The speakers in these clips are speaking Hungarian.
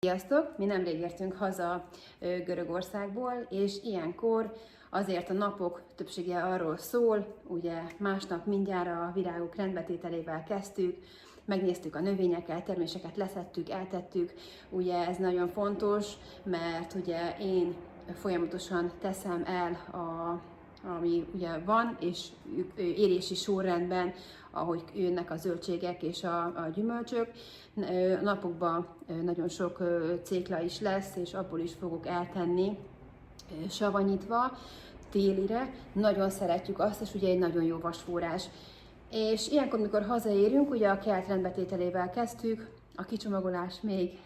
Sziasztok! Mi nemrég értünk haza Görögországból, és ilyenkor azért a napok többsége arról szól, ugye másnap mindjárt a virágok rendbetételével kezdtük, megnéztük a növényeket, terméseket leszettük, eltettük, ugye ez nagyon fontos, mert ugye én folyamatosan teszem el ami ugye van, és érési sorrendben, ahogy jönnek a zöldségek és a gyümölcsök. Napokban nagyon sok cékla is lesz, és abból is fogok eltenni savanyítva télire. Nagyon szeretjük azt, és ugye egy nagyon jó vasforrás. És ilyenkor, mikor hazaérünk, ugye a kelt rendbetételével kezdtük, a kicsomagolás még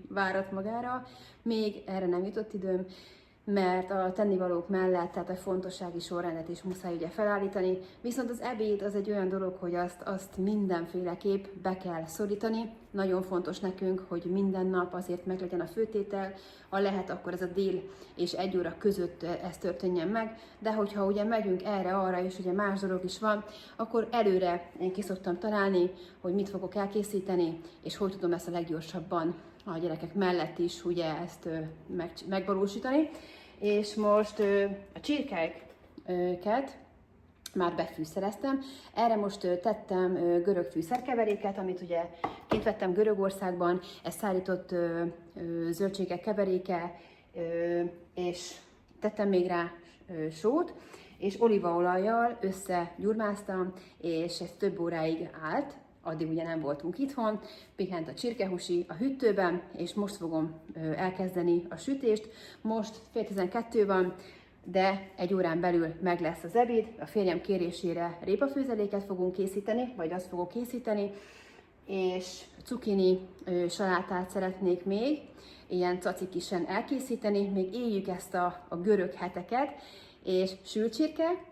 várat magára, még erre nem jutott időm, mert a tennivalók mellett, tehát a fontossági sorrendet is muszáj ugye felállítani, viszont az ebéd az egy olyan dolog, hogy azt mindenféleképp be kell szorítani. Nagyon fontos nekünk, hogy minden nap azért meglegyen a főtétel, ha lehet, akkor ez a dél és 1 óra között ez történjen meg, de hogyha ugye megyünk erre-arra, és ugye más dolog is van, akkor előre én ki szoktam találni, hogy mit fogok elkészíteni, és hogy tudom ezt a leggyorsabban a gyerekek mellett is ugye ezt megvalósítani. És most a csirkeket már befűszereztem. Erre most tettem görög fűszerkeveréket, amit ugye kint vettem Görögországban, ez szállított zöldségek keveréke, és tettem még rá sót, és olívaolajjal összegyurmáztam, és ez több óráig állt. Addig ugye nem voltunk itthon, pihent a csirkehúsi a hűtőben, és most fogom elkezdeni a sütést. Most 11:30 van, de 1 órán belül meg lesz az ebéd. A férjem kérésére répafőzeléket fogunk készíteni, vagy azt fogok készíteni, és cukini salátát szeretnék még, ilyen cacikisen elkészíteni, még éljük ezt a görög heteket, és sült csirke,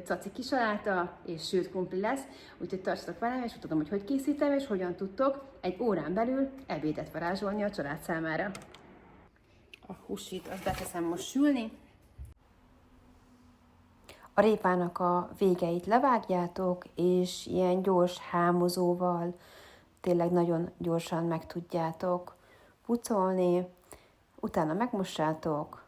caciki saláta és sült krumpli lesz, úgyhogy tartsatok velem, és tudom, hogy készítem, és hogyan tudtok 1 órán belül ebédet varázsolni a család számára. A húsit azt beteszem most sülni. A répának a végeit levágjátok, és ilyen gyors hámozóval tényleg nagyon gyorsan meg tudjátok pucolni, utána megmossátok,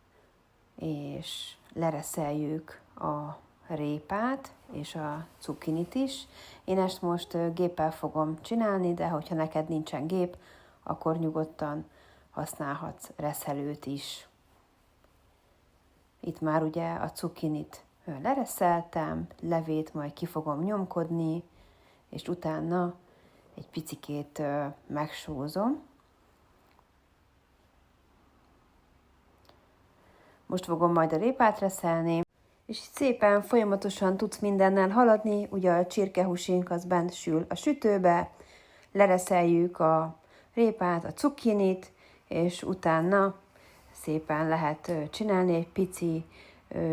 és lereszeljük a répát és a cukinit is. Én ezt most géppel fogom csinálni, de hogyha neked nincsen gép, akkor nyugodtan használhatsz reszelőt is. Itt már ugye a cukinit lereszeltem, levét majd ki fogom nyomkodni, és utána egy picikét megsózom. Most fogom majd a répát reszelni, és szépen folyamatosan tudsz mindennel haladni, ugye a csirkehúsink az bent sül a sütőbe, lereszeljük a répát, a cukinit, és utána szépen lehet csinálni, egy pici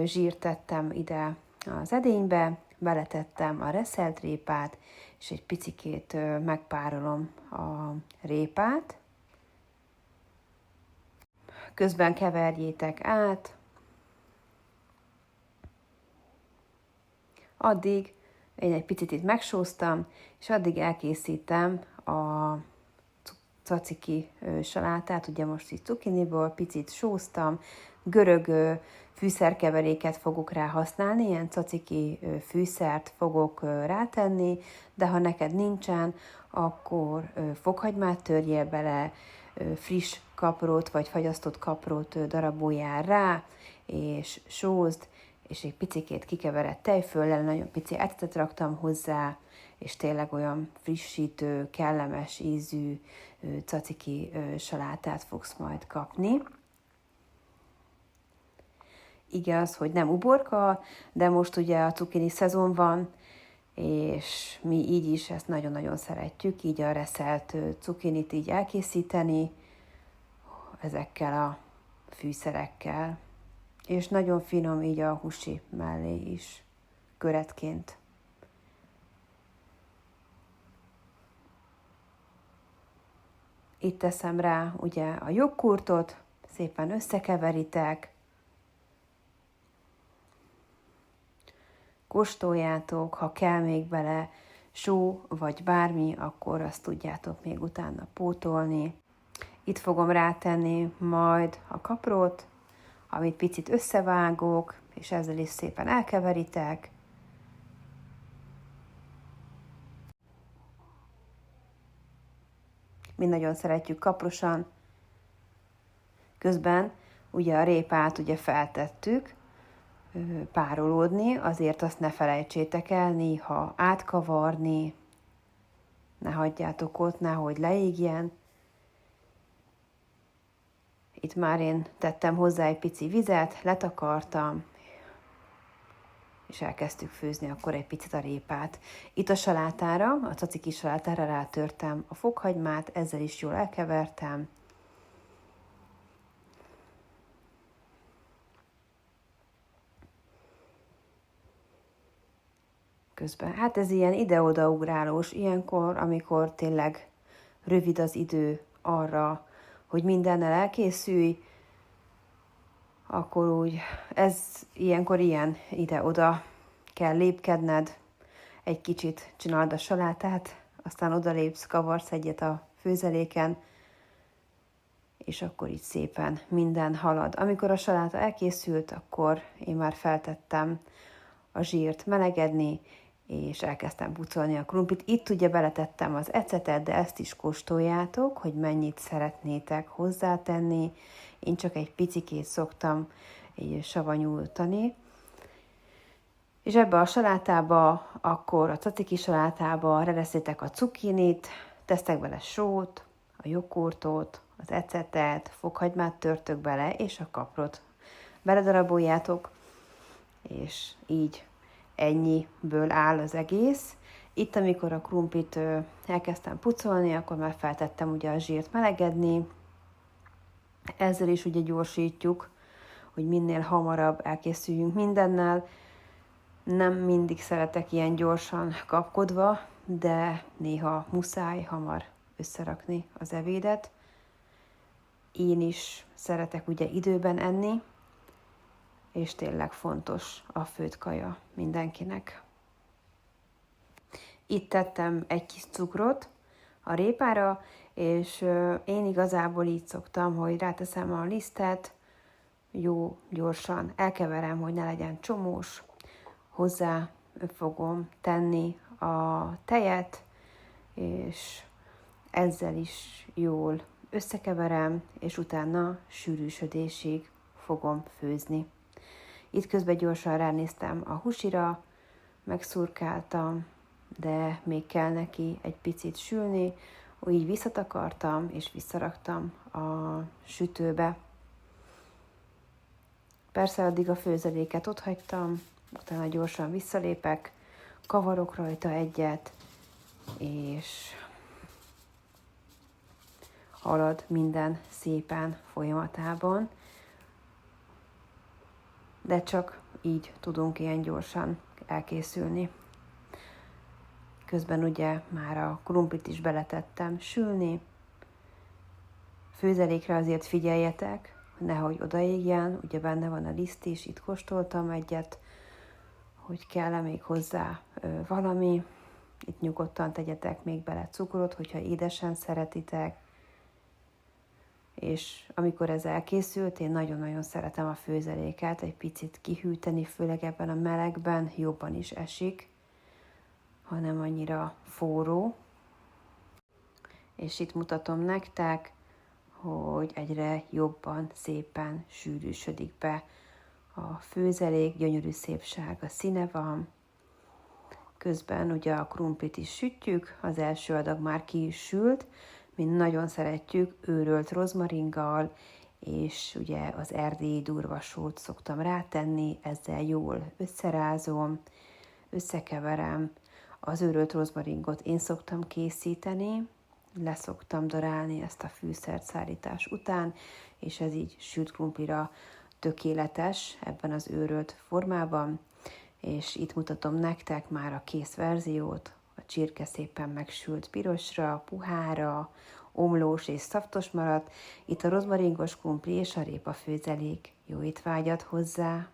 zsírt tettem ide az edénybe, beletettem a reszelt répát, és egy picikét megpárolom a répát. Közben keverjétek át, addig én egy picit itt megsóztam, és addig elkészítem a caciki salátát, ugye most itt cukiniból picit sóztam, görög fűszerkeveréket fogok rá használni, ilyen caciki fűszert fogok rátenni, de ha neked nincsen, akkor fokhagymát törjél bele, friss kaprót vagy fagyasztott kaprót daraboljál rá, és sózd, és egy picikét kikeverett tejföllel, nagyon pici ecetet raktam hozzá, és tényleg olyan frissítő, kellemes ízű caciki salátát fogsz majd kapni. Igaz, hogy nem uborka, de most ugye a cukini szezon van, és mi így is ezt nagyon-nagyon szeretjük, így a reszelt cukinit így elkészíteni, ezekkel a fűszerekkel. És nagyon finom így a húsi mellé is, köretként. Itt teszem rá ugye a joghurtot, szépen összekeveritek, kóstoljátok, ha kell még bele só vagy bármi, akkor azt tudjátok még utána pótolni. Itt fogom rátenni majd a kaprót, amit picit összevágok, és ezzel is szépen elkeveritek. Mi nagyon szeretjük kaprosan. Közben ugye a répát ugye feltettük párolódni, azért azt ne felejtsétek el néha átkavarni, ne hagyjátok ott, nehogy leégjen. Itt már én tettem hozzá egy pici vizet, letakartam, és elkezdtük főzni akkor egy picit a répát. Itt a salátára, a caciki salátára rátörtem a fokhagymát, ezzel is jól elkevertem. Közben, hát ez ilyen ide-oda ugrálós, ilyenkor, amikor tényleg rövid az idő arra, hogy mindennel elkészülj, akkor úgy, ilyenkor ilyen ide-oda kell lépkedned, egy kicsit csináld a salátát, aztán odalépsz, kavarsz egyet a főzeléken, és akkor így szépen minden halad. Amikor a saláta elkészült, akkor én már feltettem a zsírt melegedni, és elkezdtem pucolni a krumplit. Itt ugye beletettem az ecetet, de ezt is kóstoljátok, hogy mennyit szeretnétek hozzátenni. Én csak egy picikét szoktam így savanyújtani. És ebbe a salátába, akkor a tzatziki salátába releszétek a cukinit, tesztek bele sót, a joghurtot, az ecetet, fokhagymát törtök bele, és a kaprot beledaraboljátok, és így ennyiből áll az egész. Itt, amikor a krumplit elkezdtem pucolni, akkor már feltettem ugye a zsírt melegedni. Ezzel is ugye gyorsítjuk, hogy minél hamarabb elkészüljünk mindennel. Nem mindig szeretek ilyen gyorsan kapkodva, de néha muszáj hamar összerakni az evédet. Én is szeretek ugye időben enni, és tényleg fontos a főtt kaja mindenkinek. Itt tettem egy kis cukrot a répára, és én igazából így szoktam, hogy ráteszem a lisztet, jó gyorsan elkeverem, hogy ne legyen csomós, hozzá fogom tenni a tejet, és ezzel is jól összekeverem, és utána sűrűsödésig fogom főzni. Itt közben gyorsan ránéztem a húsira, megszurkáltam, de még kell neki egy picit sülni, így visszatakartam, és visszaraktam a sütőbe. Persze addig a főzeléket ott hagytam, utána gyorsan visszalépek, kavarok rajta egyet, és halad minden szépen folyamatában. De csak így tudunk ilyen gyorsan elkészülni. Közben ugye már a krumplit is beletettem sülni. Főzelékre azért figyeljetek, nehogy odaégjen, ugye benne van a liszt is, itt kóstoltam egyet, hogy kell-e még hozzá valami. Itt nyugodtan tegyetek még bele cukrot, hogyha édesen szeretitek. És amikor ez elkészült, én nagyon-nagyon szeretem a főzeléket, egy picit kihűteni, főleg ebben a melegben jobban is esik, hanem annyira forró. És itt mutatom nektek, hogy egyre jobban, szépen sűrűsödik be a főzelék, gyönyörű szép sárga színe van. Közben ugye a krumplit is sütjük, az első adag már ki is sült, mi nagyon szeretjük őrölt rozmaringgal, és ugye az erdélyi durvasót szoktam rátenni, ezzel jól összerázom, összekeverem. Az őrölt rozmaringot én szoktam készíteni, leszoktam darálni ezt a fűszerszállítás után, és ez így sült krumplira tökéletes ebben az őrölt formában, és itt mutatom nektek már a kész verziót, a csirke szépen megsült pirosra, puhára, omlós és szaftos maradt, itt a rozmaringos krumpli és a répafőzelék. Jó étvágyat hozzá!